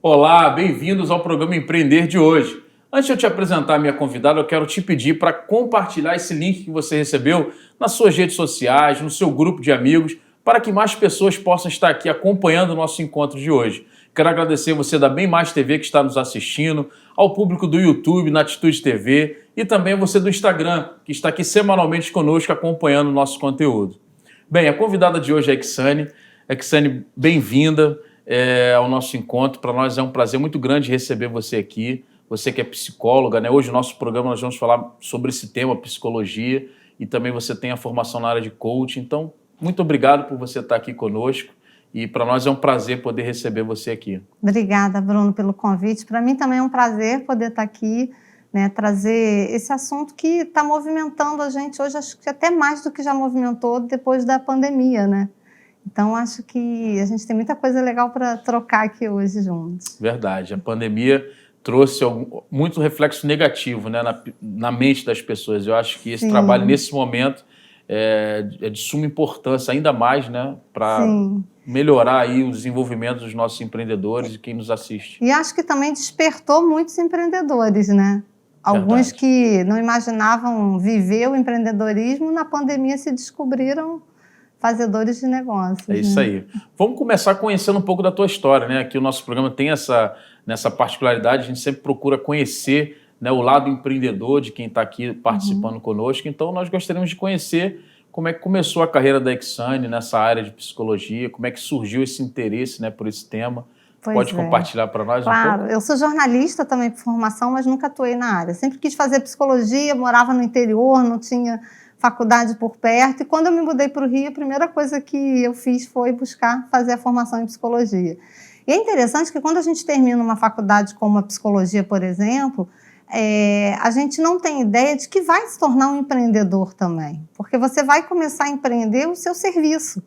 Olá, bem-vindos ao programa Empreender de hoje. Antes de eu te apresentar a minha convidada, eu quero te pedir para compartilhar esse link que você recebeu nas suas redes sociais, no seu grupo de amigos, para que mais pessoas possam estar aqui acompanhando o nosso encontro de hoje. Quero agradecer você da Bem Mais TV que está nos assistindo, ao público do YouTube, na Atitude TV, e também a você do Instagram, que está aqui semanalmente conosco acompanhando o nosso conteúdo. Bem, a convidada de hoje é a Exane. Exane, bem-vinda ao nosso encontro. Para nós é um prazer muito grande receber você aqui. Você que é psicóloga, né? Hoje no nosso programa nós vamos falar sobre esse tema, psicologia, e também você tem a formação na área de coaching. Então, muito obrigado por você estar aqui conosco. E para nós é um prazer poder receber você aqui. Obrigada, Bruno, pelo convite. Para mim também é um prazer poder estar aqui, né, trazer esse assunto que está movimentando a gente hoje, acho que até mais do que já movimentou depois da pandemia, né? Então, acho que a gente tem muita coisa legal para trocar aqui hoje juntos. Verdade. A pandemia trouxe muito reflexo negativo, né, na mente das pessoas. Eu acho que esse trabalho, nesse momento, é de suma importância, ainda mais, né, para melhorar aí o desenvolvimento dos nossos empreendedores e quem nos assiste. E acho que também despertou muitos empreendedores, né? Alguns que não imaginavam viver o empreendedorismo, na pandemia se descobriram fazedores de negócios. É isso aí. Vamos começar conhecendo um pouco da tua história, né? Aqui o nosso programa tem nessa particularidade, a gente sempre procura conhecer, né, o lado empreendedor de quem está aqui participando conosco. Então, nós gostaríamos de conhecer como é que começou a carreira da Exane nessa área de psicologia, como é que surgiu esse interesse, né, por esse tema. Pode compartilhar para nós um pouco? Claro, eu sou jornalista também por formação, mas nunca atuei na área. Sempre quis fazer psicologia, morava no interior, não tinha faculdade por perto, e quando eu me mudei para o Rio, a primeira coisa que eu fiz foi buscar fazer a formação em psicologia. E é interessante que quando a gente termina uma faculdade como a psicologia, por exemplo, a gente não tem ideia de que vai se tornar um empreendedor também, porque você vai começar a empreender o seu serviço.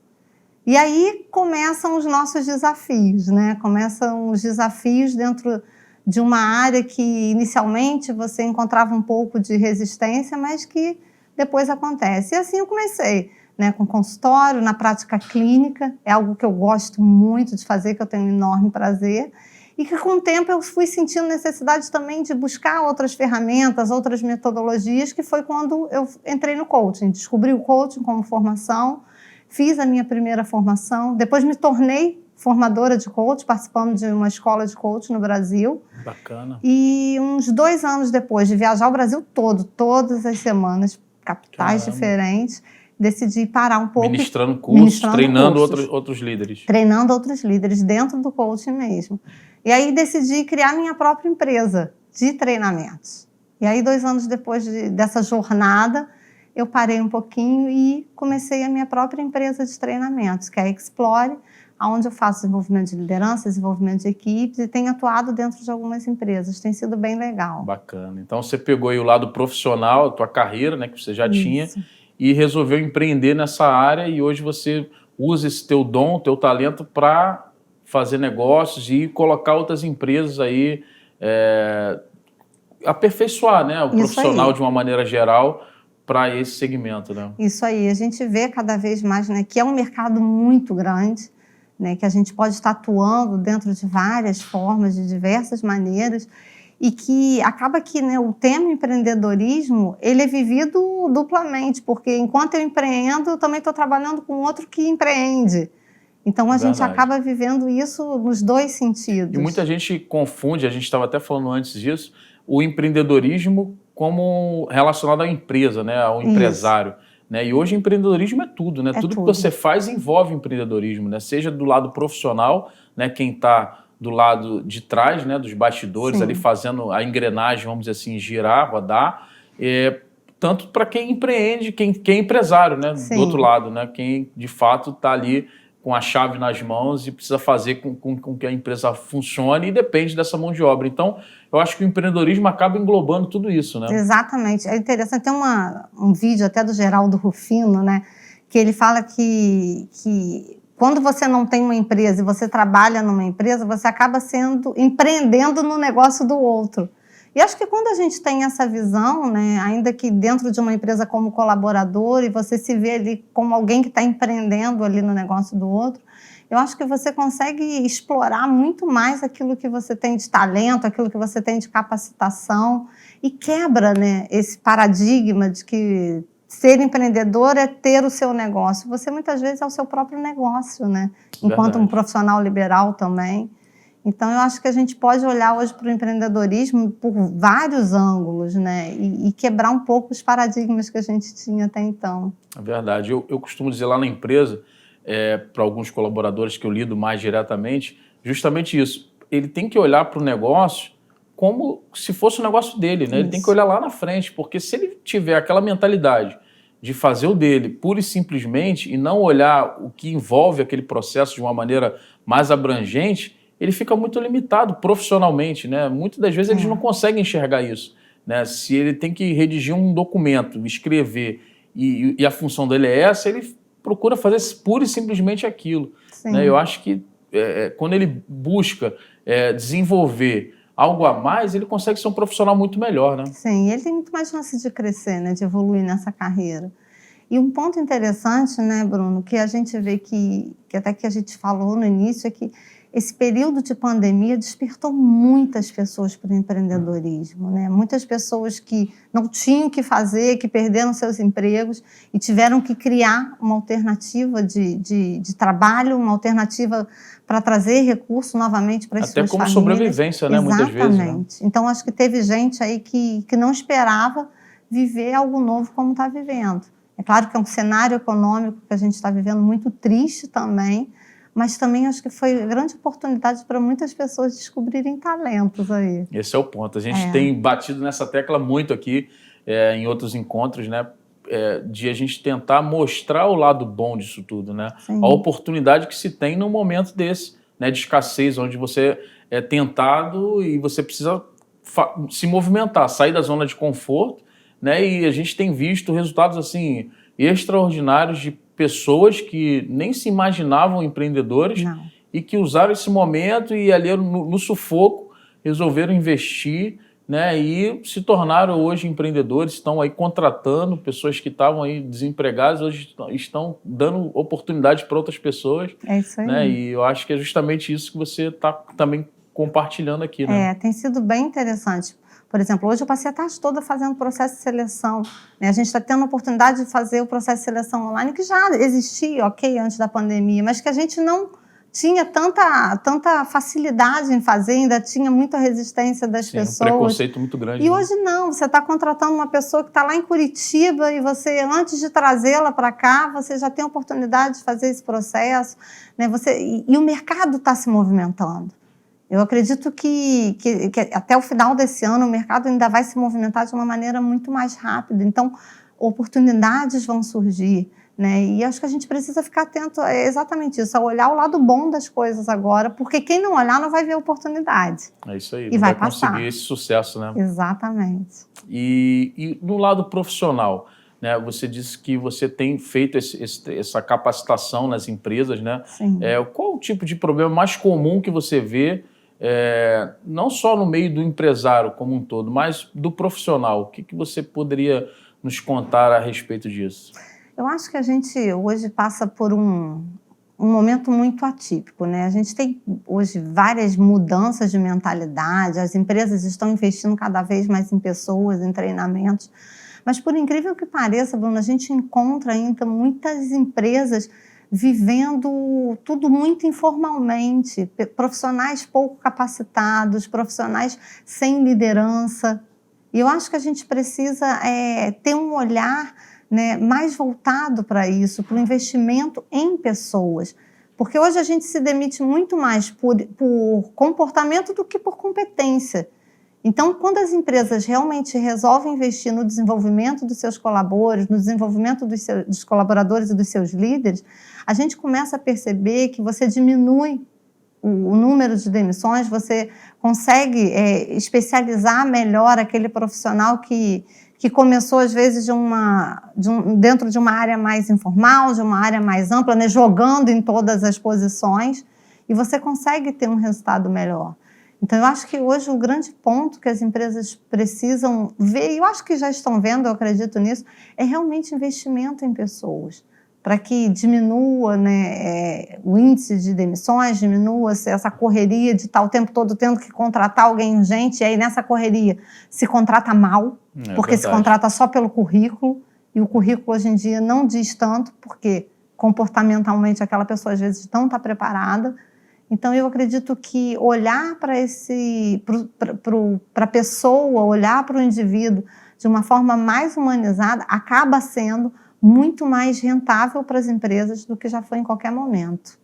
E aí começam os nossos desafios, né? Começam os desafios dentro de uma área que inicialmente você encontrava um pouco de resistência, mas que depois acontece. E assim eu comecei, né, com consultório, na prática clínica, é algo que eu gosto muito de fazer, que eu tenho um enorme prazer, e que com o tempo eu fui sentindo necessidade também de buscar outras ferramentas, outras metodologias, que foi quando eu entrei no coaching, descobri o coaching como formação, fiz a minha primeira formação, depois me tornei formadora de coach, participando de uma escola de coach no Brasil. Bacana. E uns 2 anos depois de viajar o Brasil todo, todas as semanas, capitais diferentes, decidi parar um pouco. Ministrando cursos, treinando outros líderes. Treinando outros líderes dentro do coaching mesmo. E aí decidi criar minha própria empresa de treinamentos. E aí 2 anos depois dessa jornada, eu parei um pouquinho e comecei a minha própria empresa de treinamentos, que é a Explore, onde eu faço desenvolvimento de liderança, desenvolvimento de equipes, e tenho atuado dentro de algumas empresas. Tem sido bem legal. Bacana. Então, você pegou aí o lado profissional, a tua carreira, né, que você já tinha, e resolveu empreender nessa área, e hoje você usa esse teu dom, teu talento para fazer negócios e colocar outras empresas aí, aperfeiçoar, né, o profissional de uma maneira geral para esse segmento, né? Isso aí. A gente vê cada vez mais, né, que é um mercado muito grande, né, que a gente pode estar atuando dentro de várias formas, de diversas maneiras, e que acaba que, né, o tema empreendedorismo, ele é vivido duplamente, porque enquanto eu empreendo, eu também estou trabalhando com outro que empreende. Então, a gente acaba vivendo isso nos dois sentidos. E muita gente confunde, a gente estava até falando antes disso, o empreendedorismo como relacionado à empresa, né, ao empresário. Né? E hoje empreendedorismo é tudo, né? Tudo que você faz envolve empreendedorismo, né? Seja do lado profissional, né? Quem está do lado de trás, né? Dos bastidores, ali fazendo a engrenagem, vamos dizer assim, girar, rodar, tanto para quem empreende, quem é empresário, né? Do outro lado, né? Quem de fato está ali com a chave nas mãos e precisa fazer com que a empresa funcione e depende dessa mão de obra. Então, eu acho que o empreendedorismo acaba englobando tudo isso, né? Exatamente. É interessante, tem um vídeo até do Geraldo Rufino, né, que ele fala que quando você não tem uma empresa e você trabalha numa empresa, você acaba empreendendo no negócio do outro. E acho que quando a gente tem essa visão, né, ainda que dentro de uma empresa como colaborador, e você se vê ali como alguém que está empreendendo ali no negócio do outro, eu acho que você consegue explorar muito mais aquilo que você tem de talento, aquilo que você tem de capacitação, e quebra, né, esse paradigma de que ser empreendedor é ter o seu negócio. Você muitas vezes é o seu próprio negócio, né? Enquanto um profissional liberal também. Então, eu acho que a gente pode olhar hoje para o empreendedorismo por vários ângulos, né? E quebrar um pouco os paradigmas que a gente tinha até então. É verdade. Eu costumo dizer lá na empresa, para alguns colaboradores que eu lido mais diretamente, justamente isso. Ele tem que olhar para o negócio como se fosse o negócio dele, né? Ele tem que olhar lá na frente, porque se ele tiver aquela mentalidade de fazer o dele pura e simplesmente e não olhar o que envolve aquele processo de uma maneira mais abrangente, ele fica muito limitado profissionalmente, né? Muitas das vezes eles não conseguem enxergar isso, né? Se ele tem que redigir um documento, escrever, e a função dele é essa, ele procura fazer pura e simplesmente aquilo, né? Eu acho que quando ele busca desenvolver algo a mais, ele consegue ser um profissional muito melhor, né? Sim, ele tem muito mais chance de crescer, né? De evoluir nessa carreira. E um ponto interessante, né, Bruno, que a gente vê que até que a gente falou no início, é que esse período de pandemia despertou muitas pessoas para o empreendedorismo, né? Muitas pessoas que não tinham o que fazer, que perderam seus empregos e tiveram que criar uma alternativa de trabalho, uma alternativa para trazer recurso novamente para as suas famílias. Até como sobrevivência, né? Muitas vezes. Exatamente. Então, acho que teve gente aí que não esperava viver algo novo como está vivendo. É claro que é um cenário econômico que a gente está vivendo muito triste também, mas também acho que foi grande oportunidade para muitas pessoas descobrirem talentos aí. Esse é o ponto. A gente tem batido nessa tecla muito aqui em outros encontros, né? De a gente tentar mostrar o lado bom disso tudo, né? Sim. A oportunidade que se tem num momento desse, né? De escassez, onde você é tentado e você precisa se movimentar, sair da zona de conforto, né? E a gente tem visto resultados assim extraordinários de pessoas que nem se imaginavam empreendedores e que usaram esse momento e ali no sufoco resolveram investir, né, e se tornaram hoje empreendedores, estão aí contratando pessoas que estavam aí desempregadas, hoje estão dando oportunidade para outras pessoas. É isso aí. Né, e eu acho que é justamente isso que você está também compartilhando aqui. Né? Tem sido bem interessante. Por exemplo, hoje eu passei a tarde toda fazendo processo de seleção, né? A gente está tendo a oportunidade de fazer o processo de seleção online, que já existia, antes da pandemia, mas que a gente não tinha tanta facilidade em fazer, ainda tinha muita resistência das pessoas. Um preconceito muito grande. E hoje não, você está contratando uma pessoa que está lá em Curitiba e você, antes de trazê-la para cá, você já tem a oportunidade de fazer esse processo, né? E o mercado está se movimentando. Eu acredito que até o final desse ano o mercado ainda vai se movimentar de uma maneira muito mais rápida. Então, oportunidades vão surgir, né? E acho que a gente precisa ficar atento a exatamente isso, a olhar o lado bom das coisas agora, porque quem não olhar não vai ver oportunidade. É isso aí, e vai conseguir esse sucesso, né? Exatamente. E no lado profissional, né? Você disse que você tem feito essa capacitação nas empresas, né? Sim. Qual o tipo de problema mais comum que você vê, não só no meio do empresário como um todo, mas do profissional? O que você poderia nos contar a respeito disso? Eu acho que a gente hoje passa por um momento muito atípico, né? A gente tem hoje várias mudanças de mentalidade, as empresas estão investindo cada vez mais em pessoas, em treinamentos, mas por incrível que pareça, Bruno, a gente encontra ainda muitas empresas vivendo tudo muito informalmente, profissionais pouco capacitados, profissionais sem liderança. E eu acho que a gente precisa ter um olhar, né, mais voltado para isso, para o investimento em pessoas. Porque hoje a gente se demite muito mais por comportamento do que por competência. Então, quando as empresas realmente resolvem investir no desenvolvimento dos seus colaboradores, no desenvolvimento dos colaboradores e dos seus líderes, a gente começa a perceber que você diminui o número de demissões, você consegue especializar melhor aquele profissional que começou, às vezes, dentro de uma área mais informal, de uma área mais ampla, né, jogando em todas as posições, e você consegue ter um resultado melhor. Então, eu acho que hoje o grande ponto que as empresas precisam ver, e eu acho que já estão vendo, eu acredito nisso, é realmente investimento em pessoas, para que diminua, né, o índice de demissões, diminua essa correria de estar o tempo todo tendo que contratar alguém urgente, e aí nessa correria se contrata mal, porque se contrata só pelo currículo, e o currículo hoje em dia não diz tanto, porque comportamentalmente aquela pessoa às vezes não está preparada. Então eu acredito que olhar para a pessoa, olhar para o indivíduo de uma forma mais humanizada acaba sendo muito mais rentável para as empresas do que já foi em qualquer momento.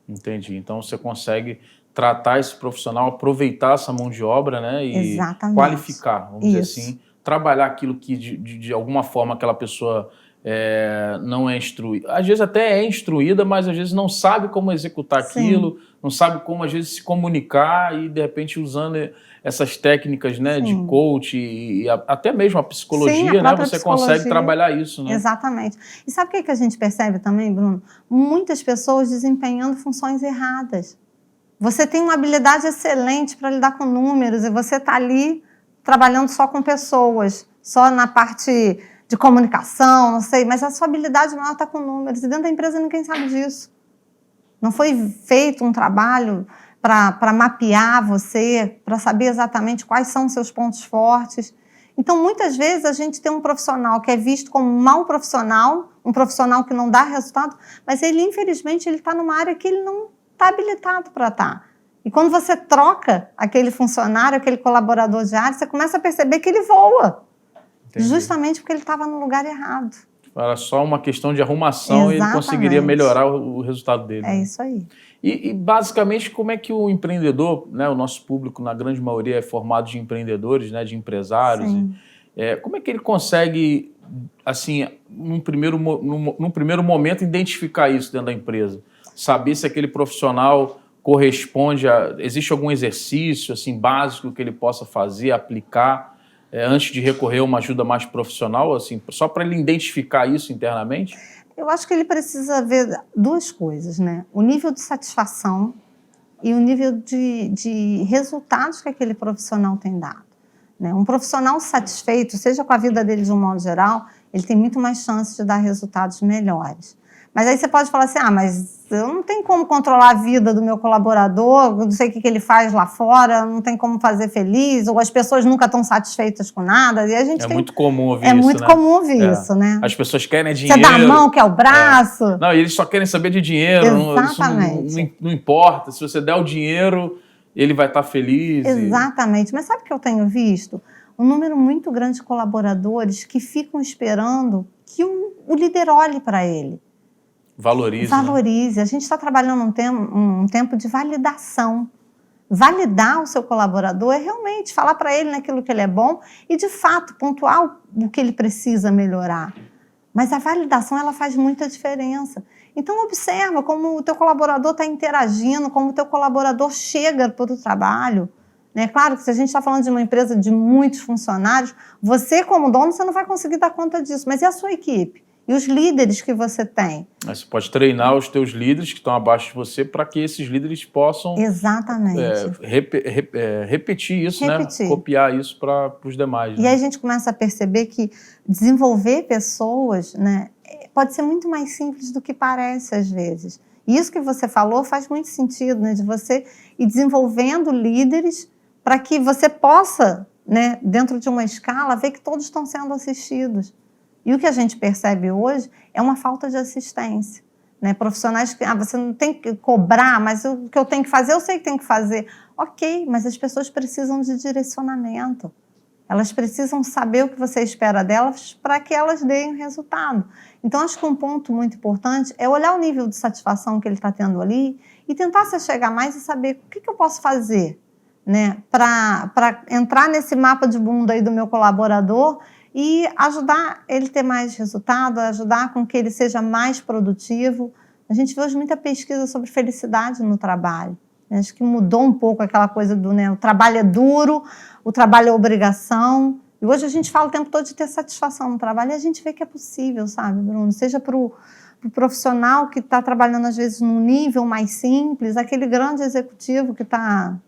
Entendi. Então você consegue tratar esse profissional, aproveitar essa mão de obra, né, e Exatamente. Qualificar, vamos dizer assim, trabalhar aquilo que de alguma forma aquela pessoa não é instruída. Às vezes até é instruída, mas às vezes não sabe como executar aquilo, não sabe como às vezes se comunicar e de repente usando essas técnicas, né, de coach e até mesmo a psicologia, né, você consegue trabalhar isso, né? Exatamente. E sabe o que a gente percebe também, Bruno? Muitas pessoas desempenhando funções erradas. Você tem uma habilidade excelente para lidar com números e você está ali trabalhando só com pessoas, só na parte de comunicação, não sei, mas a sua habilidade maior está com números e dentro da empresa ninguém sabe disso. Não foi feito um trabalho para mapear você, para saber exatamente quais são os seus pontos fortes. Então, muitas vezes, a gente tem um profissional que é visto como um mau profissional, um profissional que não dá resultado, mas ele, infelizmente, ele está numa área que ele não está habilitado para estar. E quando você troca aquele funcionário, aquele colaborador de área, você começa a perceber que ele voa. Entendi. Justamente porque ele estava no lugar errado. Era só uma questão de arrumação. Exatamente. E ele conseguiria melhorar o resultado dele. É isso aí. E basicamente, como é que o empreendedor, né, o nosso público, na grande maioria, é formado de empreendedores, né, de empresários, como é que ele consegue, assim, num primeiro momento, identificar isso dentro da empresa? Saber se aquele profissional corresponde a... Existe algum exercício assim, básico que ele possa fazer, aplicar, antes de recorrer a uma ajuda mais profissional, assim, só para ele identificar isso internamente? Eu acho que ele precisa ver duas coisas, né? O nível de satisfação e o nível de resultados que aquele profissional tem dado, né? Um profissional satisfeito, seja com a vida dele de um modo geral, ele tem muito mais chance de dar resultados melhores. Mas aí você pode falar assim, mas eu não tenho como controlar a vida do meu colaborador, eu não sei o que ele faz lá fora, não tem como fazer feliz, ou as pessoas nunca estão satisfeitas com nada. E a gente muito comum ouvir isso, né? É muito comum ouvir isso, né? As pessoas querem dinheiro. Você dá a mão, quer o braço. Não, e eles só querem saber de dinheiro. Exatamente. Isso não importa, se você der o dinheiro, ele vai estar feliz. Exatamente. Mas sabe o que eu tenho visto? Um número muito grande de colaboradores que ficam esperando que o líder olhe para ele. Valorize. Valorize. Né? A gente está trabalhando um tempo de validação. Validar o seu colaborador é realmente falar para ele naquilo que ele é bom e, de fato, pontuar o que ele precisa melhorar. Mas a validação, ela faz muita diferença. Então, observa como o teu colaborador está interagindo, como o teu colaborador chega para o trabalho. Né? Claro que se a gente está falando de uma empresa de muitos funcionários, você, como dono, você não vai conseguir dar conta disso. Mas e a sua equipe? E os líderes que você tem? Você pode treinar os teus líderes que estão abaixo de você para que esses líderes possam repetir isso, né? Copiar isso para os demais. E né? aí a gente começa a perceber que desenvolver pessoas, né, pode ser muito mais simples do que parece às vezes. E isso que você falou faz muito sentido, né, de você ir desenvolvendo líderes para que você possa, né, dentro de uma escala, ver que todos estão sendo assistidos. E o que a gente percebe hoje é uma falta de assistência. Né? Profissionais que você não tem que cobrar, mas o que eu tenho que fazer, eu sei que tenho que fazer. Ok, mas as pessoas precisam de direcionamento. Elas precisam saber o que você espera delas para que elas deem resultado. Então, acho que um ponto muito importante é olhar o nível de satisfação que ele está tendo ali e tentar se chegar mais e saber o que eu posso fazer, né? Para entrar nesse mapa de bunda aí do meu colaborador e ajudar ele a ter mais resultado, ajudar com que ele seja mais produtivo. A gente vê hoje muita pesquisa sobre felicidade no trabalho. Acho que mudou um pouco aquela coisa do, né, o trabalho é duro, o trabalho é obrigação. E hoje a gente fala o tempo todo de ter satisfação no trabalho e a gente vê que é possível, sabe, Bruno? Seja para o profissional que está trabalhando, às vezes, num nível mais simples, aquele grande executivo que está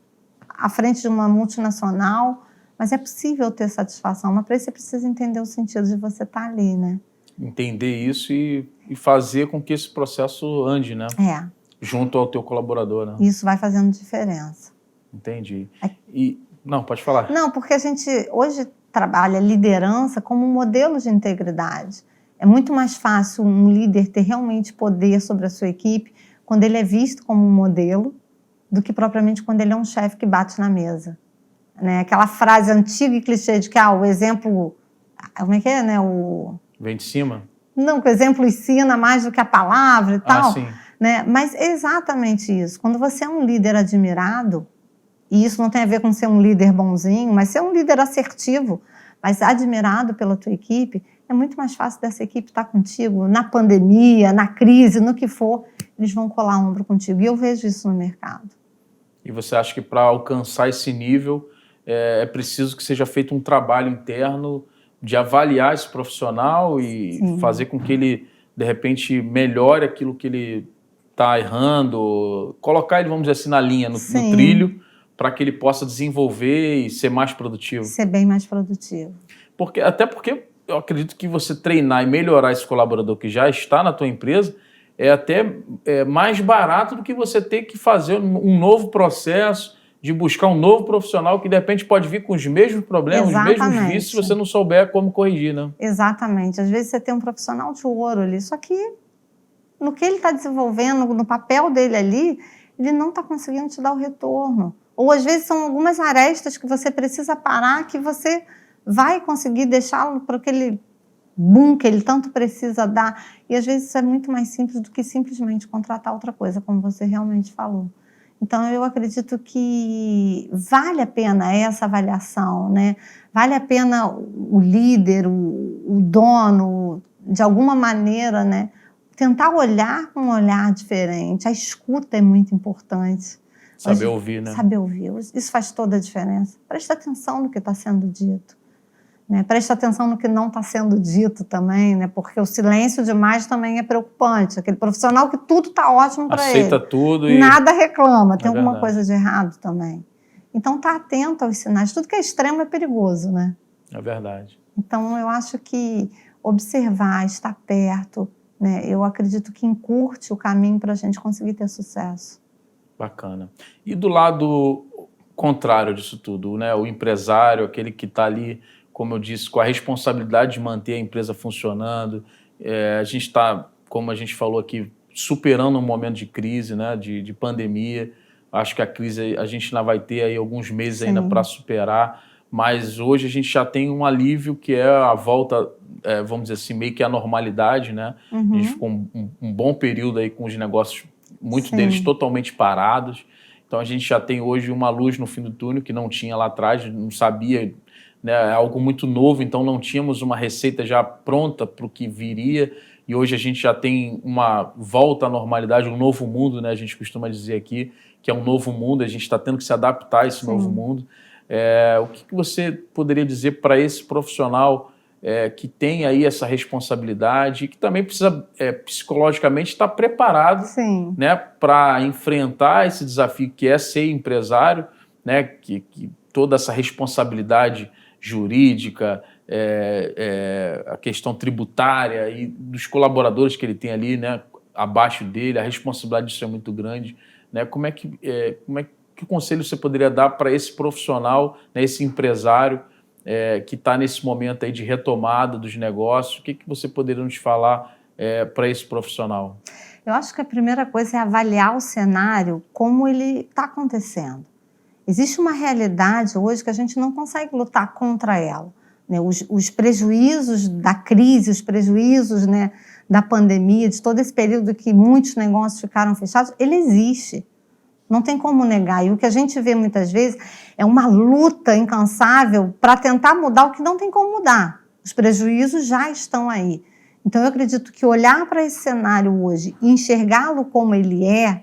à frente de uma multinacional. Mas é possível ter satisfação, mas para isso você precisa entender o sentido de você estar ali, né? entender isso e fazer com que esse processo ande, né? Junto ao teu colaborador, né? Isso vai fazendo diferença. Entendi. Não, pode falar. Não, porque a gente hoje trabalha liderança como um modelo de integridade. É muito mais fácil um líder ter realmente poder sobre a sua equipe quando ele é visto como um modelo do que propriamente quando ele é um chefe que bate na mesa. Né? Aquela frase antiga e clichê de que o exemplo... Como é que é, né? Vem de cima? Não, que o exemplo ensina mais do que a palavra e tal. Sim. Né? Mas é exatamente isso. Quando você é um líder admirado, e isso não tem a ver com ser um líder bonzinho, mas ser um líder assertivo, mas admirado pela tua equipe, é muito mais fácil dessa equipe estar contigo na pandemia, na crise, no que for, eles vão colar ombro contigo. E eu vejo isso no mercado. E você acha que para alcançar esse nível é preciso que seja feito um trabalho interno de avaliar esse profissional e Sim. fazer com que ele, de repente, melhore aquilo que ele está errando, colocar ele, vamos dizer assim, na linha, no trilho, para que ele possa desenvolver e ser mais produtivo? Ser bem mais produtivo. Até porque eu acredito que você treinar e melhorar esse colaborador que já está na tua empresa é até mais barato do que você ter que fazer um novo processo, de buscar um novo profissional que de repente pode vir com os mesmos problemas, Exatamente. Os mesmos vícios, se você não souber como corrigir, né? Exatamente. Às vezes você tem um profissional de ouro ali, só que no que ele está desenvolvendo, no papel dele ali, ele não está conseguindo te dar o retorno. Ou às vezes são algumas arestas que você precisa parar, que você vai conseguir deixá-lo para aquele boom que ele tanto precisa dar. E às vezes isso é muito mais simples do que simplesmente contratar outra coisa, como você realmente falou. Então eu acredito que vale a pena essa avaliação, né? Vale a pena o líder, o dono, de alguma maneira, né? Tentar olhar com um olhar diferente. A escuta é muito importante. Saber ouvir, né? Saber ouvir. Isso faz toda a diferença. Presta atenção no que está sendo dito. Né? Presta atenção no que não está sendo dito também, né? Porque o silêncio demais também é preocupante. Aquele profissional que tudo está ótimo para ele. Aceita tudo e... Nada reclama. Tem alguma verdade. coisa de errado também. Então, tá atento aos sinais. Tudo que é extremo é perigoso, né? É verdade. Então, eu acho que observar, estar perto, né? Eu acredito que encurte o caminho para a gente conseguir ter sucesso. Bacana. E do lado contrário disso tudo, né? O empresário, aquele que está ali, como eu disse, com a responsabilidade de manter a empresa funcionando. A gente está, como a gente falou aqui, superando um momento de crise, né? De pandemia. Acho que a crise a gente ainda vai ter aí alguns meses ainda para superar, mas hoje a gente já tem um alívio que é a volta, vamos dizer assim, meio que a normalidade, né? A gente ficou um bom período aí com os negócios, muitos deles totalmente parados. Então a gente já tem hoje uma luz no fim do túnel que não tinha lá atrás, não sabia, né? É algo muito novo, então não tínhamos uma receita já pronta para o que viria. E hoje a gente já tem uma volta à normalidade, um novo mundo, né? A gente costuma dizer aqui que é um novo mundo, a gente está tendo que se adaptar a esse novo mundo. O que você poderia dizer para esse profissional que tem aí essa responsabilidade e que também precisa psicologicamente estar preparado, né, para enfrentar esse desafio que é ser empresário, né, que toda essa responsabilidade jurídica, a questão tributária e dos colaboradores que ele tem ali, né, abaixo dele, a responsabilidade disso é muito grande, né? Que conselho você poderia dar para esse profissional, né, esse empresário que está nesse momento aí de retomada dos negócios? O que você poderia nos falar para esse profissional? Eu acho que a primeira coisa é avaliar o cenário como ele está acontecendo. Existe uma realidade hoje que a gente não consegue lutar contra ela. Né? Os prejuízos da crise, os prejuízos, né, da pandemia, de todo esse período que muitos negócios ficaram fechados, ele existe. Não tem como negar. E o que a gente vê muitas vezes é uma luta incansável para tentar mudar o que não tem como mudar. Os prejuízos já estão aí. Então, eu acredito que olhar para esse cenário hoje e enxergá-lo como ele é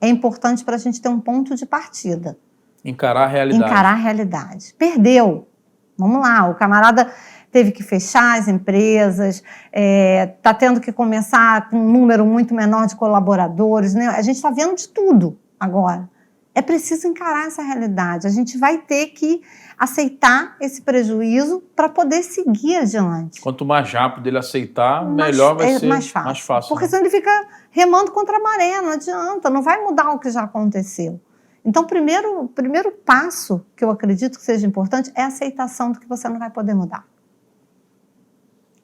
importante para a gente ter um ponto de partida. Encarar a realidade. Encarar a realidade. Perdeu. Vamos lá, o camarada teve que fechar as empresas, está tendo que começar com um número muito menor de colaboradores, né? A gente está vendo de tudo agora. é preciso encarar essa realidade. A gente vai ter que aceitar esse prejuízo para poder seguir adiante. Quanto mais rápido ele aceitar, melhor vai ser mais fácil. Porque né? senão ele fica remando contra a maré, não adianta, não vai mudar o que já aconteceu. Então, o primeiro passo que eu acredito que seja importante é a aceitação do que você não vai poder mudar.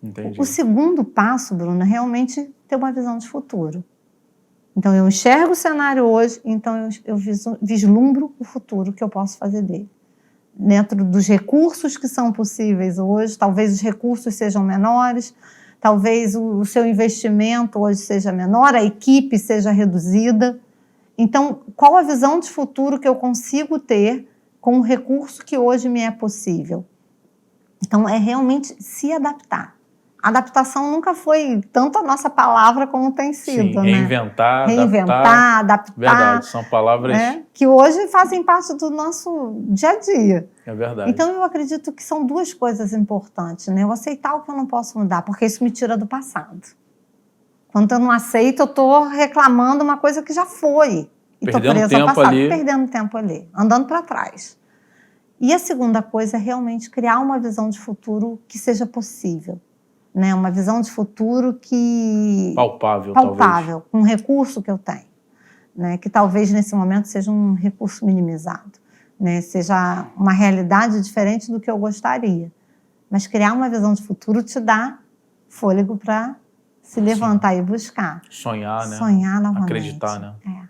Entendi. O segundo passo, Bruno, é realmente ter uma visão de futuro. Então, eu enxergo o cenário hoje, então eu vislumbro o futuro que eu posso fazer dele. Dentro dos recursos que são possíveis hoje, talvez os recursos sejam menores, talvez o seu investimento hoje seja menor, a equipe seja reduzida. Então, qual a visão de futuro que eu consigo ter com o recurso que hoje me é possível? Então, é realmente se adaptar. A adaptação nunca foi tanto a nossa palavra como tem sido. Sim, reinventar, né? Reinventar, adaptar. Verdade, são palavras... que hoje fazem parte do nosso dia a dia. É verdade. Então, eu acredito que são duas coisas importantes, né? Eu aceitar o que eu não posso mudar, porque isso me tira do passado. Quando eu não aceito, eu estou reclamando uma coisa que já foi. E estou presa ao passado, perdendo tempo ali, andando para trás. E a segunda coisa é realmente criar uma visão de futuro que seja possível. Né? Uma visão de futuro que... Palpável, com um recurso que eu tenho. Né? Que talvez nesse momento seja um recurso minimizado. Né? Seja uma realidade diferente do que eu gostaria. Mas criar uma visão de futuro te dá fôlego para se levantar e buscar. Sonhar, né? Sonhar novamente. Acreditar, né?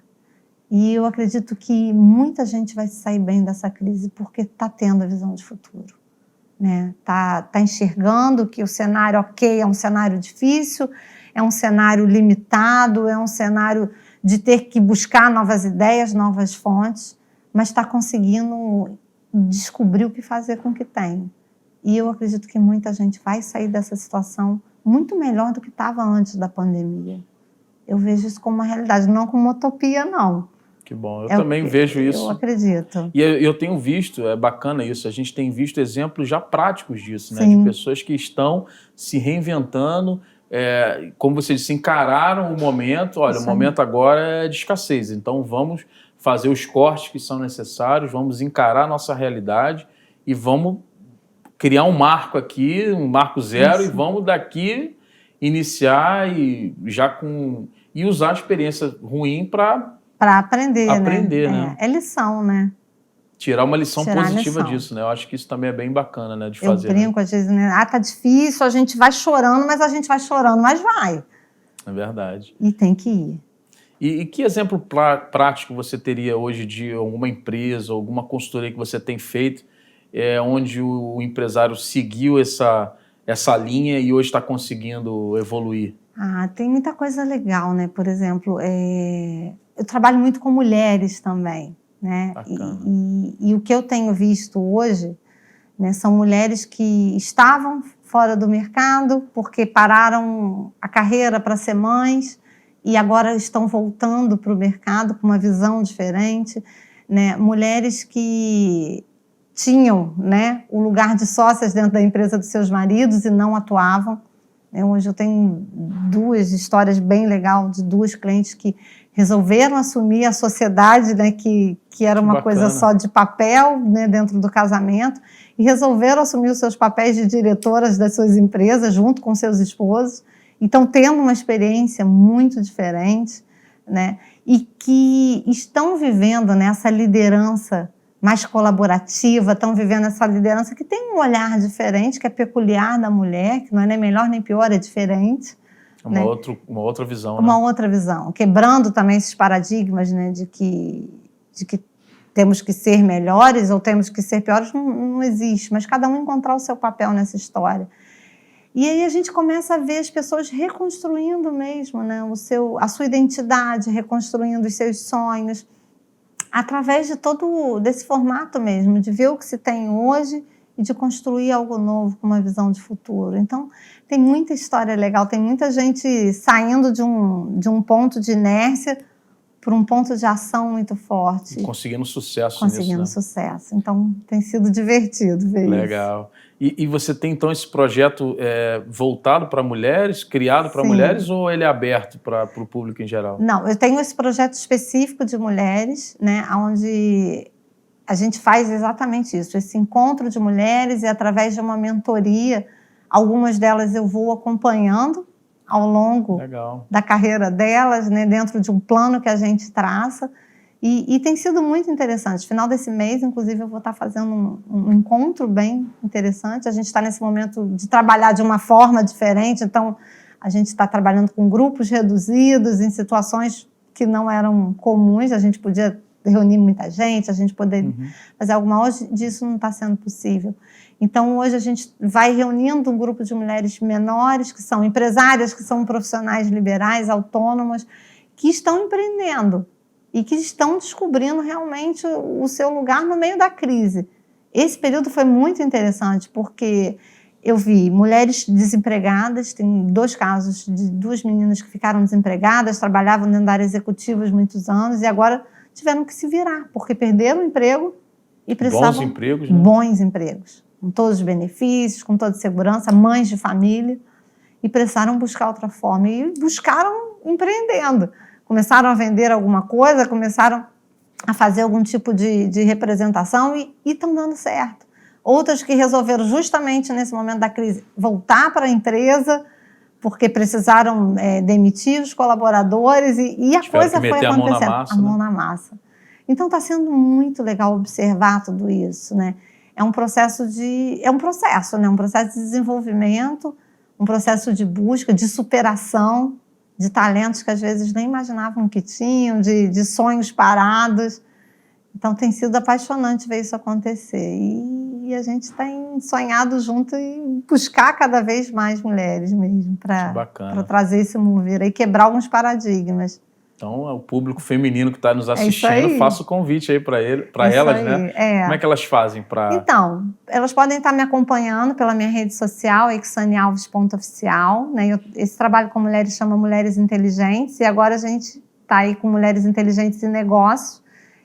E eu acredito que muita gente vai sair bem dessa crise porque está tendo a visão de futuro. Né? Tá enxergando que o cenário, é um cenário difícil, é um cenário limitado, é um cenário de ter que buscar novas ideias, novas fontes, mas está conseguindo descobrir o que fazer com o que tem. E eu acredito que muita gente vai sair dessa situação muito melhor do que estava antes da pandemia. Eu vejo isso como uma realidade, não como uma utopia, não. Que bom, eu também vejo isso. Eu acredito. E eu tenho visto, é bacana isso, a gente tem visto exemplos já práticos disso, né? De pessoas que estão se reinventando, como você disse, encararam o momento, olha, o momento agora é de escassez, então vamos fazer os cortes que são necessários, vamos encarar a nossa realidade e vamos criar um marco aqui, um marco zero, e vamos daqui iniciar e usar a experiência ruim para aprender, né? É lição, né? Tirar uma lição positiva disso, né? Eu acho que isso também é bem bacana, né? De fazer. Eu brinco às vezes, né? Tá difícil, a gente vai chorando, mas vai. É verdade. E tem que ir. E que exemplo prático você teria hoje de alguma empresa, alguma consultoria que você tem feito, onde o empresário seguiu essa linha e hoje está conseguindo evoluir? Tem muita coisa legal, né? Por exemplo, eu trabalho muito com mulheres também, né? E o que eu tenho visto hoje, né, são mulheres que estavam fora do mercado porque pararam a carreira para ser mães e agora estão voltando para o mercado com uma visão diferente, né? Mulheres que tinham, né, o lugar de sócias dentro da empresa dos seus maridos e não atuavam. Hoje eu tenho duas histórias bem legais de duas clientes que resolveram assumir a sociedade, né, que era uma coisa só de papel, né, dentro do casamento, e resolveram assumir os seus papéis de diretoras das suas empresas junto com seus esposos. Então, tendo uma experiência muito diferente, né, e que estão vivendo, né, essa liderança mais colaborativa, estão vivendo essa liderança que tem um olhar diferente, que é peculiar da mulher, que não é nem melhor nem pior, é diferente. Uma outra visão. Uma outra visão, quebrando também esses paradigmas, né, de que temos que ser melhores ou temos que ser piores, não existe, mas cada um encontrar o seu papel nessa história. E aí a gente começa a ver as pessoas reconstruindo mesmo, né, a sua identidade, reconstruindo os seus sonhos, através de desse formato mesmo, de ver o que se tem hoje e de construir algo novo com uma visão de futuro. Então, tem muita história legal, tem muita gente saindo de um ponto de inércia por um ponto de ação muito forte. Conseguindo sucesso Conseguindo nisso, né? sucesso. Então, tem sido divertido ver isso. Legal. E você tem, então, esse projeto voltado para mulheres, criado para mulheres, ou ele é aberto para o público em geral? Não, eu tenho esse projeto específico de mulheres, né, onde a gente faz exatamente isso, esse encontro de mulheres, e através de uma mentoria, algumas delas eu vou acompanhando ao longo da carreira delas, né, dentro de um plano que a gente traça, e tem sido muito interessante. No final desse mês, inclusive, eu vou estar fazendo um encontro bem interessante. A gente está nesse momento de trabalhar de uma forma diferente, então a gente está trabalhando com grupos reduzidos, em situações que não eram comuns, a gente podia reunir muita gente, a gente poderia fazer algo, mas hoje disso não está sendo possível. Então, hoje a gente vai reunindo um grupo de mulheres menores, que são empresárias, que são profissionais liberais, autônomas, que estão empreendendo e que estão descobrindo realmente o seu lugar no meio da crise. Esse período foi muito interessante, porque eu vi mulheres desempregadas, tem 2 casos de 2 meninas que ficaram desempregadas, trabalhavam dentro da área executiva há muitos anos e agora tiveram que se virar, porque perderam o emprego e precisavam... Bons empregos, né? Bons empregos, com todos os benefícios, com toda a segurança, mães de família, e precisaram buscar outra forma. E buscaram empreendendo. Começaram a vender alguma coisa, começaram a fazer algum tipo de representação e estão dando certo. Outras que resolveram justamente nesse momento da crise voltar para a empresa, porque precisaram demitir os colaboradores e a coisa foi acontecendo. A mão na massa. Então está sendo muito legal observar tudo isso, né? É um processo de desenvolvimento, um processo de busca, de superação, de talentos que às vezes nem imaginavam que tinham, de sonhos parados. Então tem sido apaixonante ver isso acontecer. E a gente tem sonhado junto e buscar cada vez mais mulheres mesmo, para trazer esse mover e quebrar alguns paradigmas. Então, o público feminino que está nos assistindo, faça o convite aí para elas, né? Como é que elas fazem para... Então, elas podem estar me acompanhando pela minha rede social, exanealves.oficial, né? Esse trabalho com mulheres chama Mulheres Inteligentes, e agora a gente está aí com Mulheres Inteligentes em Negócio,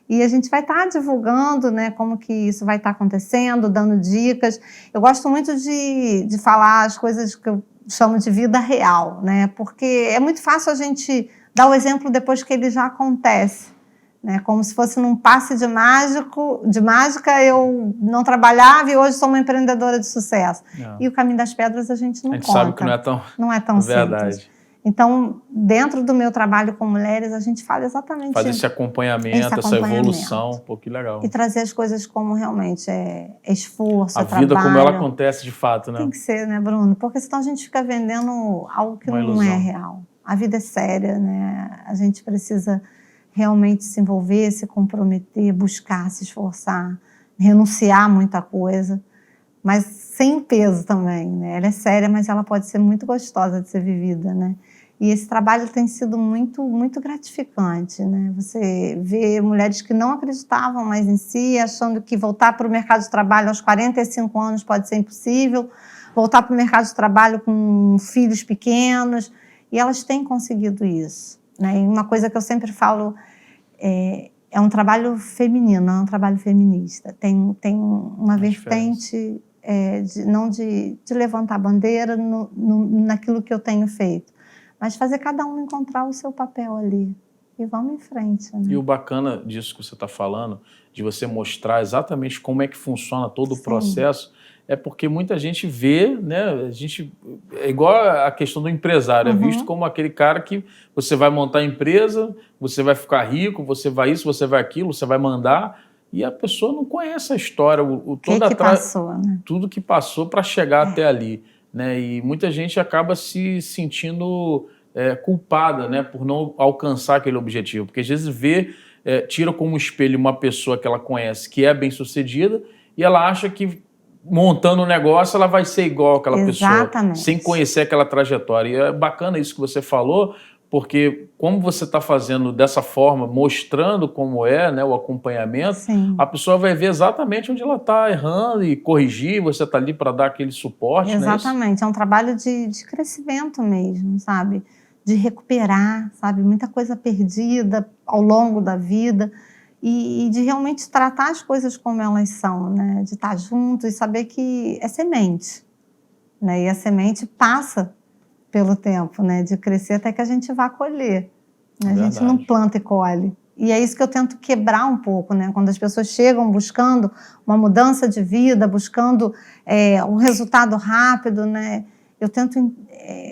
e a gente vai estar divulgando, né, como que isso vai estar acontecendo, dando dicas. Eu gosto muito de falar as coisas que eu chamo de vida real, né? Porque é muito fácil a gente dar o exemplo depois que ele já acontece, né? Como se fosse num passe de mágica, eu não trabalhava e hoje sou uma empreendedora de sucesso. E o caminho das pedras a gente não conta. A gente sabe que não é tão verdade. Simples. Então, dentro do meu trabalho com mulheres, a gente fala exatamente... Faz esse acompanhamento, essa evolução, pô, que legal. E trazer as coisas como realmente é esforço, a vida como ela acontece de fato, né? Tem que ser, né, Bruno? Porque senão a gente fica vendendo algo que não é real. A vida é séria, né? A gente precisa realmente se envolver, se comprometer, buscar, se esforçar, renunciar a muita coisa, mas sem peso também, né? Ela é séria, mas ela pode ser muito gostosa de ser vivida, né? E esse trabalho tem sido muito, muito gratificante, né? Você vê mulheres que não acreditavam mais em si, achando que voltar para o mercado de trabalho aos 45 anos pode ser impossível, voltar para o mercado de trabalho com filhos pequenos, e elas têm conseguido isso, né? E uma coisa que eu sempre falo é um trabalho feminino, não é um trabalho feminista. Tem uma vertente não de levantar bandeira naquilo que eu tenho feito, mas fazer cada um encontrar o seu papel ali. E vamos em frente, né? E o bacana disso que você está falando, de você mostrar exatamente como é que funciona todo o processo, é porque muita gente vê, né? É igual a questão do empresário, é visto como aquele cara que você vai montar a empresa, você vai ficar rico, você vai isso, você vai aquilo, você vai mandar, e a pessoa não conhece a história, tudo que passou para chegar até ali, né? E muita gente acaba se sentindo culpada, né, por não alcançar aquele objetivo, porque às vezes tira como espelho uma pessoa que ela conhece que é bem-sucedida e ela acha que montando um negócio ela vai ser igual àquela pessoa, sem conhecer aquela trajetória. E é bacana isso que você falou, porque como você está fazendo dessa forma, mostrando como é, né, o acompanhamento, a pessoa vai ver exatamente onde ela está errando e corrigir, você está ali para dar aquele suporte. Exatamente, é um trabalho de crescimento mesmo, sabe? de recuperar, sabe? Muita coisa perdida ao longo da vida e de realmente tratar as coisas como elas são, né? De estar junto e saber que é semente, né? E a semente passa pelo tempo, né? De crescer até que a gente vá colher. Né? A gente não planta e colhe. E é isso que eu tento quebrar um pouco, né? Quando as pessoas chegam buscando uma mudança de vida, buscando um resultado rápido, né? Eu tento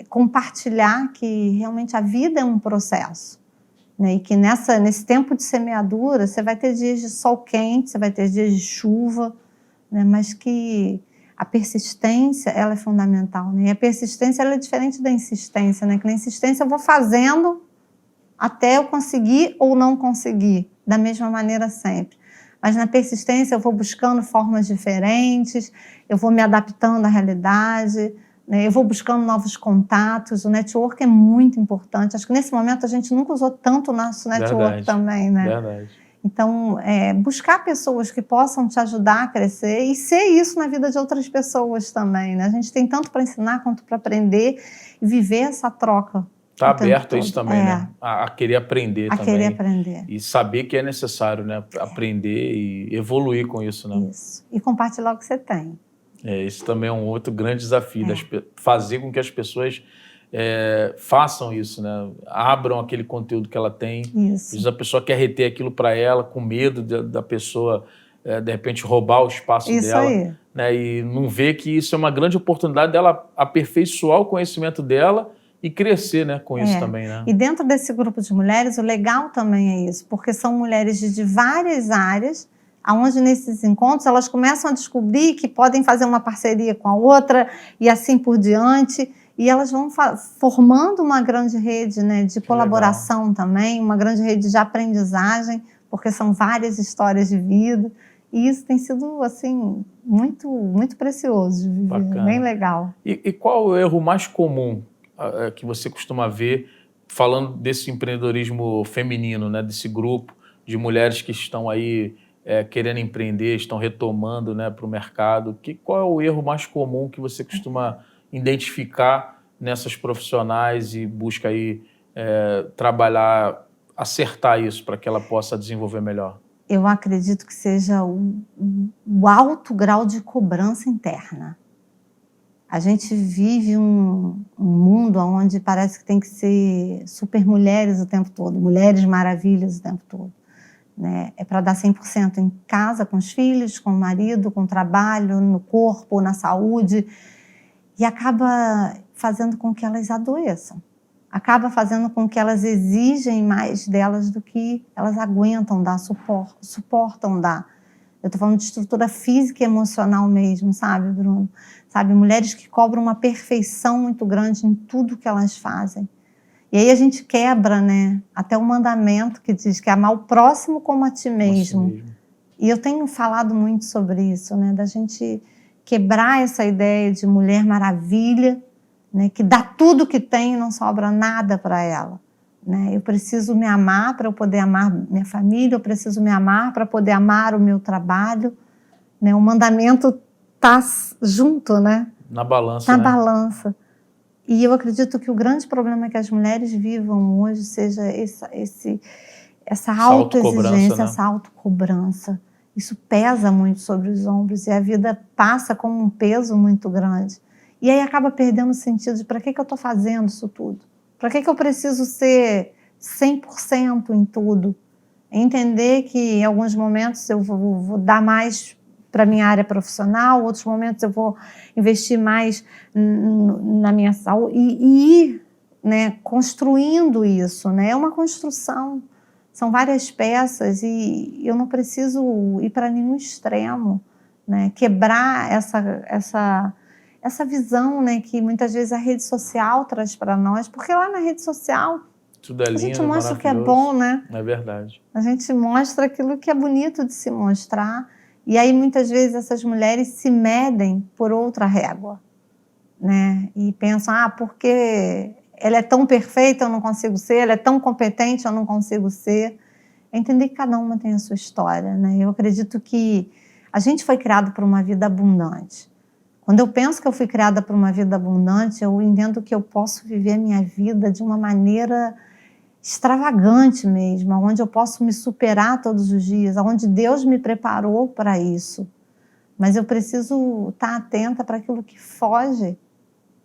compartilhar que realmente a vida é um processo, né? E que nesse tempo de semeadura você vai ter dias de sol quente, você vai ter dias de chuva, né? Mas que a persistência ela é fundamental, né? E a persistência ela é diferente da insistência, né? Que na insistência eu vou fazendo até eu conseguir ou não conseguir, da mesma maneira sempre. Mas na persistência eu vou buscando formas diferentes, eu vou me adaptando à realidade, né? Eu vou buscando novos contatos. O network é muito importante. Acho que nesse momento a gente nunca usou tanto o nosso network também, né? Verdade. Então, buscar pessoas que possam te ajudar a crescer e ser isso na vida de outras pessoas também, né? A gente tem tanto para ensinar quanto para aprender e viver essa troca. Está aberto a isso também, né? A querer aprender também. A querer aprender. E saber que é necessário, né? Aprender e evoluir com isso, né? Isso. E compartilhar o que você tem. Esse também é um outro grande desafio, fazer com que as pessoas façam isso, né? Abram aquele conteúdo que ela tem. Isso. Às vezes a pessoa quer reter aquilo para ela, com medo da pessoa, de repente, roubar o espaço isso dela. Aí. Né? E não vê que isso é uma grande oportunidade dela aperfeiçoar o conhecimento dela e crescer, né, com isso também, né? E dentro desse grupo de mulheres, o legal também é isso, porque são mulheres de várias áreas, onde nesses encontros elas começam a descobrir que podem fazer uma parceria com a outra e assim por diante, e elas vão formando uma grande rede, né, de colaboração também, uma grande rede de aprendizagem, porque são várias histórias de vida, e isso tem sido, assim, muito, muito precioso de viver. Bacana. Bem legal. E qual o erro mais comum que você costuma ver, falando desse empreendedorismo feminino, né, desse grupo de mulheres que estão aí querendo empreender, estão retomando, né, para o mercado? Qual é o erro mais comum que você costuma identificar nessas profissionais e busca aí trabalhar, acertar isso para que ela possa desenvolver melhor? Eu acredito que seja o alto grau de cobrança interna. A gente vive um mundo onde parece que tem que ser super mulheres o tempo todo, mulheres maravilhas o tempo todo. Né? É para dar 100% em casa, com os filhos, com o marido, com o trabalho, no corpo, na saúde. E acaba fazendo com que elas adoeçam. Acaba fazendo com que elas exigem mais delas do que elas aguentam dar, suportam dar. Eu estou falando de estrutura física e emocional mesmo, sabe, Bruno? Sabe, mulheres que cobram uma perfeição muito grande em tudo que elas fazem. E aí a gente quebra, né, até o mandamento que diz que é amar o próximo como a ti mesmo. E eu tenho falado muito sobre isso, né, da gente quebrar essa ideia de mulher maravilha, né, que dá tudo que tem e não sobra nada para ela. Né? Eu preciso me amar para eu poder amar minha família, eu preciso me amar para poder amar o meu trabalho. Né? O mandamento está junto, né? Na balança. Na balança. E eu acredito que o grande problema que as mulheres vivam hoje seja essa autoexigência, essa autocobrança. Isso pesa muito sobre os ombros e a vida passa como um peso muito grande. E aí acaba perdendo o sentido de para que eu estou fazendo isso tudo? Para que eu preciso ser 100% em tudo? Entender que em alguns momentos eu vou dar mais para a minha área profissional, outros momentos eu vou investir mais na minha saúde e ir, né, construindo isso. Né? É uma construção, são várias peças e eu não preciso ir para nenhum extremo. Né? Quebrar essa visão, né, que muitas vezes a rede social traz para nós, porque lá na rede social tudo é lindo, a gente mostra o que é bom, né? É verdade. A gente mostra aquilo que é bonito de se mostrar, e aí muitas vezes essas mulheres se medem por outra régua, né? E pensam, porque ela é tão perfeita, eu não consigo ser, ela é tão competente, eu não consigo ser. É entender que cada uma tem a sua história, né? Eu acredito que a gente foi criado para uma vida abundante. Quando eu penso que eu fui criada para uma vida abundante, eu entendo que eu posso viver a minha vida de uma maneira extravagante mesmo, onde eu posso me superar todos os dias, onde Deus me preparou para isso. Mas eu preciso estar atenta para aquilo que foge,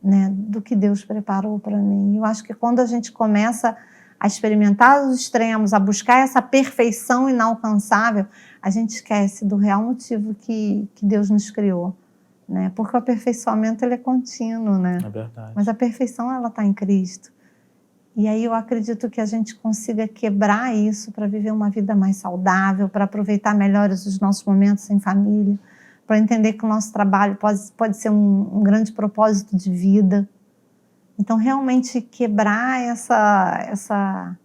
né, do que Deus preparou para mim. Eu acho que quando a gente começa a experimentar os extremos, a buscar essa perfeição inalcançável, a gente esquece do real motivo que Deus nos criou, né? Porque o aperfeiçoamento ele é contínuo, né? É verdade. Mas a perfeição ela está em Cristo. E aí eu acredito que a gente consiga quebrar isso para viver uma vida mais saudável, para aproveitar melhor os nossos momentos em família, para entender que o nosso trabalho pode ser um grande propósito de vida. Então, realmente quebrar essa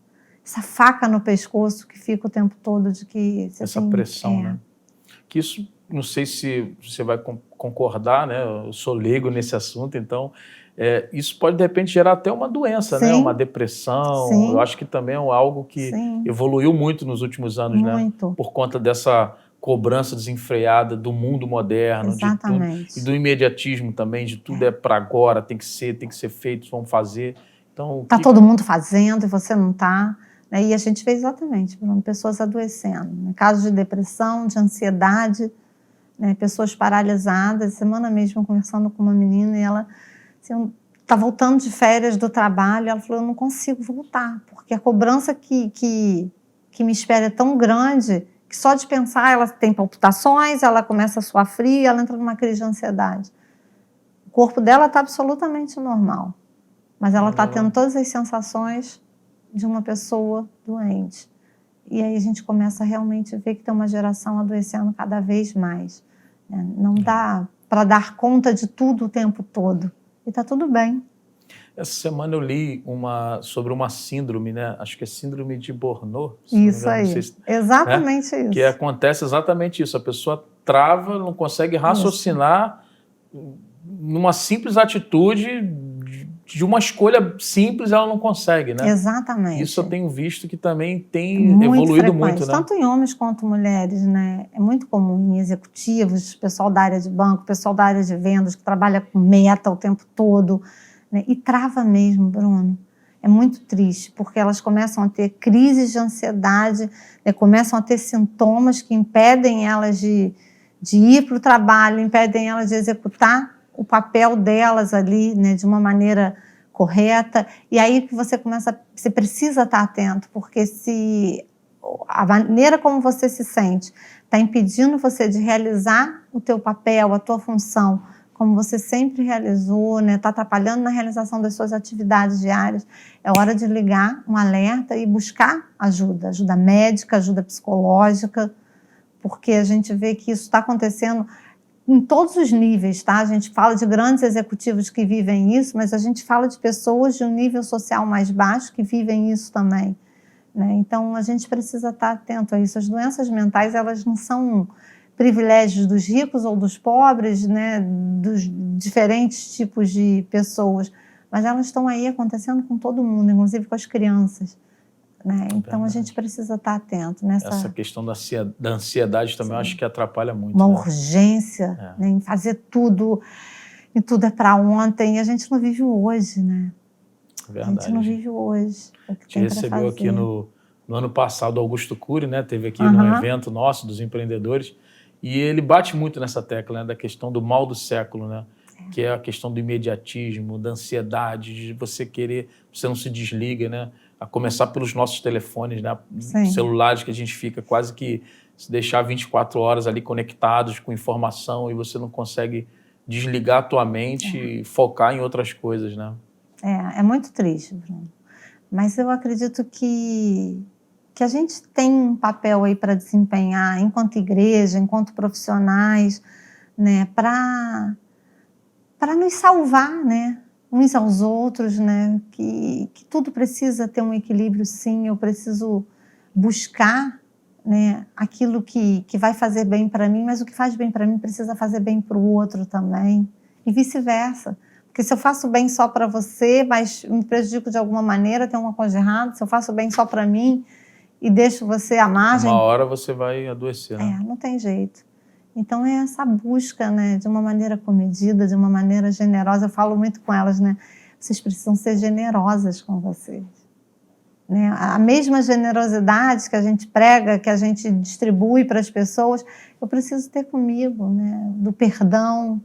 faca no pescoço que fica o tempo todo de que... Essa pressão, né? Que isso, não sei se você vai concordar, né? Eu sou leigo nesse assunto, então... isso pode, de repente, gerar até uma doença, né? Uma depressão. Sim. Eu acho que também é algo que evoluiu muito nos últimos anos, muito, né? Por conta dessa cobrança desenfreada do mundo moderno, exatamente, de tudo, e do imediatismo também, de tudo é para agora, tem que ser feito, vamos fazer. Então, está todo mundo fazendo e você não está. Né? E a gente vê exatamente, Bruno, pessoas adoecendo. Né? Casos de depressão, de ansiedade, né? Pessoas paralisadas. Semana mesmo, conversando com uma menina, e ela... está voltando de férias do trabalho, ela falou, eu não consigo voltar, porque a cobrança que me espera é tão grande, que só de pensar, ela tem palpitações, ela começa a suar frio, ela entra numa crise de ansiedade. O corpo dela está absolutamente normal, mas ela está tendo todas as sensações de uma pessoa doente. E aí a gente começa a realmente ver que tem uma geração adoecendo cada vez mais. Né? Não dá para dar conta de tudo o tempo todo. E está tudo bem. Essa semana eu li sobre uma síndrome, né? Acho que é síndrome de Burnout. Isso aí, exatamente né? isso. Que acontece exatamente isso. A pessoa trava, não consegue raciocinar numa simples atitude, de uma escolha simples, ela não consegue, né? Exatamente. Isso eu tenho visto que também tem evoluído muito, né? Tanto em homens quanto mulheres, né? É muito comum em executivos, pessoal da área de banco, pessoal da área de vendas, que trabalha com meta o tempo todo, né? E trava mesmo, Bruno. É muito triste, porque elas começam a ter crises de ansiedade, né? Começam a ter sintomas que impedem elas de ir para o trabalho, impedem elas de executar o papel delas ali, né? De uma maneira correta, e aí que você precisa estar atento, porque se a maneira como você se sente está impedindo você de realizar o teu papel, a tua função, como você sempre realizou, né, está atrapalhando na realização das suas atividades diárias, é hora de ligar um alerta e buscar ajuda médica, ajuda psicológica, porque a gente vê que isso está acontecendo em todos os níveis, tá? A gente fala de grandes executivos que vivem isso, mas a gente fala de pessoas de um nível social mais baixo que vivem isso também, né? Então, a gente precisa estar atento a isso. As doenças mentais, elas não são privilégios dos ricos ou dos pobres, né? Dos diferentes tipos de pessoas, mas elas estão aí acontecendo com todo mundo, inclusive com as crianças. Né? Então, a gente precisa estar atento nessa... Essa questão da ansiedade também, eu acho que atrapalha muito. Uma urgência, né, em fazer tudo, e tudo é para ontem, e a gente não vive o hoje, né? Verdade. A gente não vive o hoje. A gente recebeu aqui no ano passado o Augusto Cury, né? Teve aqui num evento nosso, dos empreendedores, e ele bate muito nessa tecla, né, da questão do mal do século, né? Que é a questão do imediatismo, da ansiedade, de você querer, você não se desliga, né? A começar pelos nossos telefones, né? Celulares, que a gente fica quase que se deixar 24 horas ali conectados com informação e você não consegue desligar a tua mente e focar em outras coisas, né? É muito triste, Bruno. Mas eu acredito que a gente tem um papel aí para desempenhar enquanto igreja, enquanto profissionais, né? Para nos salvar, né? Uns aos outros, né? Que tudo precisa ter um equilíbrio, sim. Eu preciso buscar, né, aquilo que vai fazer bem para mim, mas o que faz bem para mim precisa fazer bem para o outro também, e vice-versa. Porque se eu faço bem só para você, mas me prejudico de alguma maneira, tem alguma coisa errada. Se eu faço bem só para mim e deixo você à margem... Uma hora você vai adoecer, né? Não tem jeito. Então é essa busca, né, de uma maneira comedida, de uma maneira generosa. Eu falo muito com elas, né? Vocês precisam ser generosas com vocês, né? A mesma generosidade que a gente prega, que a gente distribui para as pessoas, eu preciso ter comigo, né? Do perdão,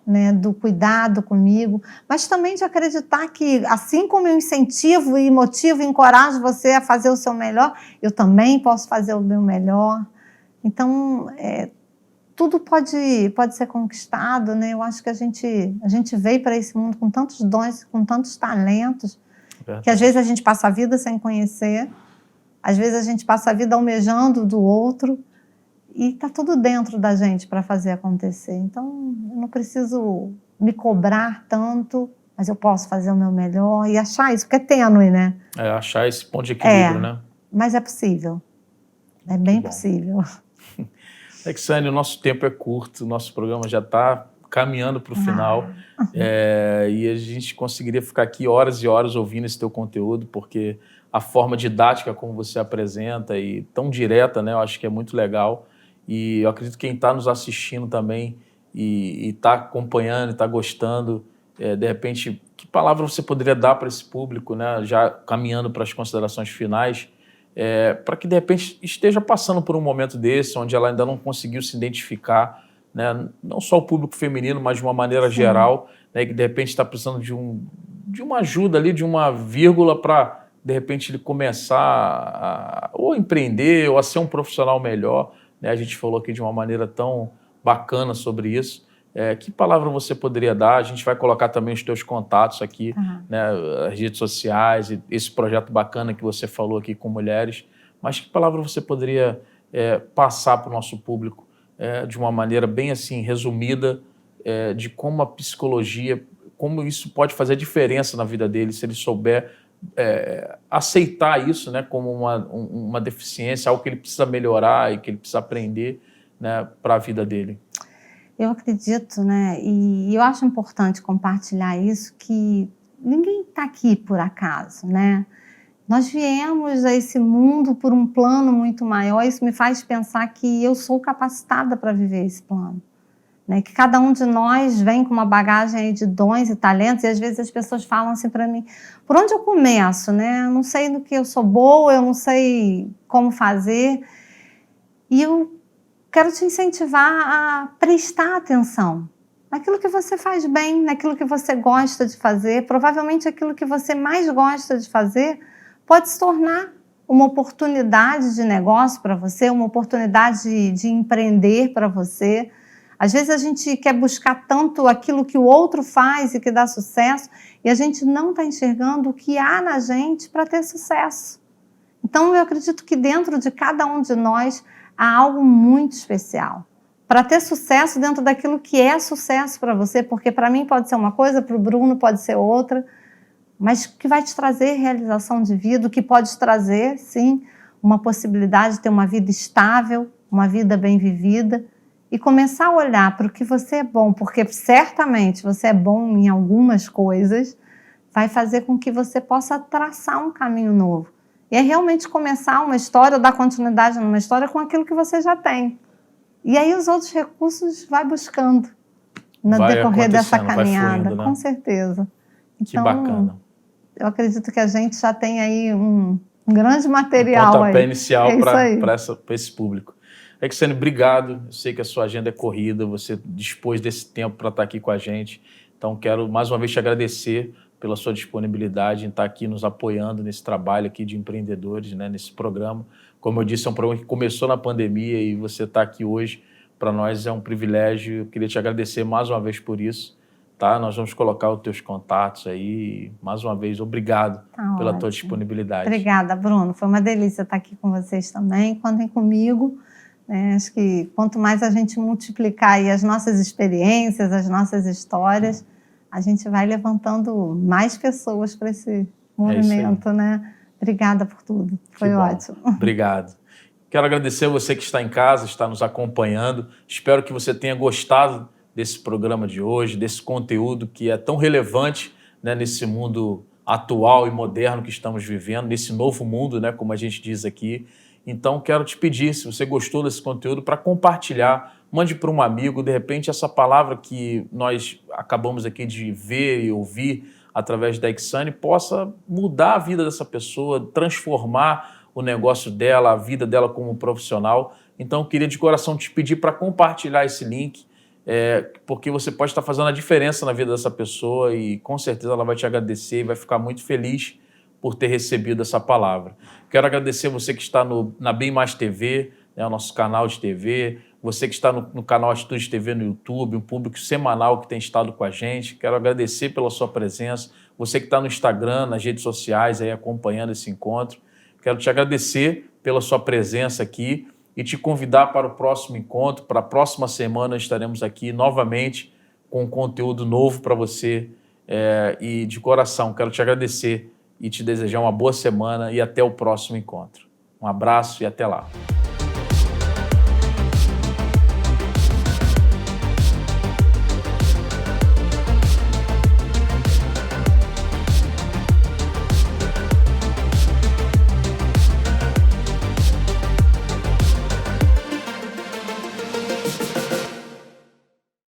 né? Do cuidado comigo, mas também de acreditar que, assim como eu incentivo e motivo e encorajo você a fazer o seu melhor, eu também posso fazer o meu melhor. Então, tudo pode ser conquistado, né? Eu acho que a gente veio para esse mundo com tantos dons, com tantos talentos, que às vezes a gente passa a vida sem conhecer, às vezes a gente passa a vida almejando do outro, e está tudo dentro da gente para fazer acontecer. Então, eu não preciso me cobrar tanto, mas eu posso fazer o meu melhor e achar isso, porque é tênue, né? Achar esse ponto de equilíbrio, né? Mas é possível. É bem possível. Exane, o nosso tempo é curto, o nosso programa já está caminhando para o final, e a gente conseguiria ficar aqui horas e horas ouvindo esse teu conteúdo, porque a forma didática como você apresenta e tão direta, né, eu acho que é muito legal, e eu acredito que quem está nos assistindo também e está acompanhando, está gostando, de repente, que palavra você poderia dar para esse público, né, já caminhando para as considerações finais, para que de repente esteja passando por um momento desse, onde ela ainda não conseguiu se identificar, né? Não só o público feminino, mas de uma maneira geral, né? Que de repente está precisando de uma ajuda ali, de uma vírgula para de repente ele começar a ou empreender ou a ser um profissional melhor, né? A gente falou aqui de uma maneira tão bacana sobre isso. Que palavra você poderia dar? A gente vai colocar também os teus contatos aqui, né, as redes sociais, e esse projeto bacana que você falou aqui com mulheres, mas que palavra você poderia passar para o nosso público de uma maneira bem assim resumida, de como a psicologia, como isso pode fazer diferença na vida dele, se ele souber aceitar isso, né, como uma deficiência, algo que ele precisa melhorar e que ele precisa aprender, né, para a vida dele? Eu acredito, né, e eu acho importante compartilhar isso, que ninguém está aqui por acaso, né? Nós viemos a esse mundo por um plano muito maior, isso me faz pensar que eu sou capacitada para viver esse plano, né? Que cada um de nós vem com uma bagagem aí de dons e talentos, e às vezes as pessoas falam assim para mim, por onde eu começo, né? Eu não sei no que eu sou boa, eu não sei como fazer, e eu quero te incentivar a prestar atenção naquilo que você faz bem, naquilo que você gosta de fazer. Provavelmente aquilo que você mais gosta de fazer pode se tornar uma oportunidade de negócio para você, uma oportunidade de empreender para você. Às vezes a gente quer buscar tanto aquilo que o outro faz e que dá sucesso, e a gente não está enxergando o que há na gente para ter sucesso. Então eu acredito que dentro de cada um de nós há algo muito especial para ter sucesso dentro daquilo que é sucesso para você, porque para mim pode ser uma coisa, para o Bruno pode ser outra, mas que vai te trazer realização de vida, que pode te trazer, sim, uma possibilidade de ter uma vida estável, uma vida bem vivida, e começar a olhar para o que você é bom, porque certamente você é bom em algumas coisas, vai fazer com que você possa traçar um caminho novo. E é realmente começar uma história, ou dar continuidade numa história com aquilo que você já tem. E aí os outros recursos vai buscando no decorrer dessa caminhada, fluindo, né? Com certeza. Então, que bacana. Eu acredito que a gente já tem aí um grande material. Pontapé inicial para esse público. Exane, obrigado. Eu sei que a sua agenda é corrida, você dispôs desse tempo para estar aqui com a gente. Então, quero mais uma vez te agradecer pela sua disponibilidade em estar aqui nos apoiando nesse trabalho aqui de empreendedores, né, nesse programa. Como eu disse, é um programa que começou na pandemia e você está aqui hoje, para nós é um privilégio. Eu queria te agradecer mais uma vez por isso. Tá? Nós vamos colocar os teus contatos aí. Mais uma vez, obrigado pela tua disponibilidade. Obrigada, Bruno. Foi uma delícia estar aqui com vocês também. Contem comigo. Acho que quanto mais a gente multiplicar aí as nossas experiências, as nossas histórias, a gente vai levantando mais pessoas para esse movimento, né? Obrigada por tudo. Foi ótimo. Obrigado. Quero agradecer a você que está em casa, está nos acompanhando. Espero que você tenha gostado desse programa de hoje, desse conteúdo que é tão relevante, né, nesse mundo atual e moderno que estamos vivendo, nesse novo mundo, né, como a gente diz aqui. Então, quero te pedir, se você gostou desse conteúdo, para compartilhar mande para um amigo. De repente, essa palavra que nós acabamos aqui de ver e ouvir através da Xane possa mudar a vida dessa pessoa, transformar o negócio dela, a vida dela como profissional. Então, eu queria de coração te pedir para compartilhar esse link, porque você pode estar fazendo a diferença na vida dessa pessoa e com certeza ela vai te agradecer e vai ficar muito feliz por ter recebido essa palavra. Quero agradecer você que está na Bem Mais TV, né, o nosso canal de TV, você que está no canal Atitude TV no YouTube, um público semanal que tem estado com a gente. Quero agradecer pela sua presença. Você que está no Instagram, nas redes sociais, aí acompanhando esse encontro. Quero te agradecer pela sua presença aqui e te convidar para o próximo encontro. Para a próxima semana estaremos aqui novamente com um conteúdo novo para você. E de coração, quero te agradecer e te desejar uma boa semana e até o próximo encontro. Um abraço e até lá.